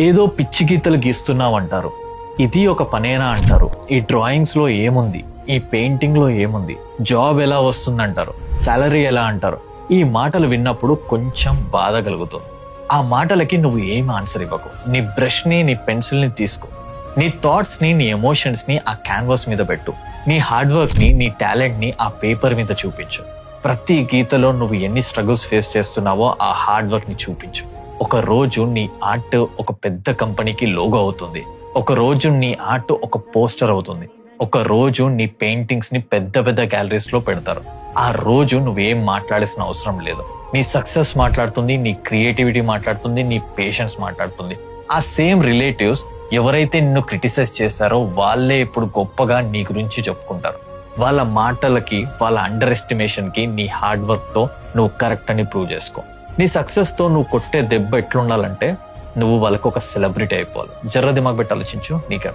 ఏదో పిచ్చి గీతలు గీస్తున్నావు అంటారు. ఇది ఒక పనేనా అంటారు. ఈ డ్రాయింగ్స్ లో ఏముంది, ఈ పెయింటింగ్ లో ఏముంది, జాబ్ ఎలా వస్తుందంటారు, సాలరీ ఎలా అంటారు. ఈ మాటలు విన్నప్పుడు కొంచెం బాధ కలుగుతుంది. ఆ మాటలకి నువ్వు ఏం ఆన్సర్ ఇవ్వకు. నీ బ్రష్ ని, నీ పెన్సిల్ ని తీసుకో. నీ థాట్స్ ని, నీ ఎమోషన్స్ ని ఆ క్యాన్వాస్ మీద పెట్టు. నీ హార్డ్ వర్క్ ని, నీ టాలెంట్ ని ఆ పేపర్ మీద చూపించు. ప్రతి గీతలో నువ్వు ఎన్ని స్ట్రగుల్స్ ఫేస్ చేస్తున్నావో ఆ హార్డ్ వర్క్ ని చూపించు. ఒక రోజు నీ ఆర్ట్ ఒక పెద్ద కంపెనీకి లోగో అవుతుంది. ఒక రోజు నీ ఆర్ట్ ఒక పోస్టర్ అవుతుంది. ఒక రోజు నీ పెయింటింగ్స్ ని పెద్ద పెద్ద గ్యాలరీస్ లో పెడతారు. ఆ రోజు నువ్వేం మాట్లాడాల్సిన అవసరం లేదు. నీ సక్సెస్ మాట్లాడుతుంది, నీ క్రియేటివిటీ మాట్లాడుతుంది, నీ పేషెన్స్ మాట్లాడుతుంది. ఆ సేమ్ రిలేటివ్స్ ఎవరైతే నిన్ను క్రిటిసైజ్ చేశారో వాళ్ళే ఇప్పుడు గొప్పగా నీ గురించి చెప్పుకుంటారు. వాళ్ళ మాటలకి, వాళ్ళ అండర్ ఎస్టిమేషన్ కి నీ హార్డ్ వర్క్ తో నువ్వు కరెక్ట్ అని ప్రూవ్ చేసుకో. నీ సక్సెస్ తో నువ్వు కొట్టే దెబ్బ ఎట్లుండాలంటే నువ్వు వాళ్ళకు ఒక సెలబ్రిటీ అయిపోవాలి. జర్ర దిమాగ్ పెట్టి ఆలోచించు, నీకే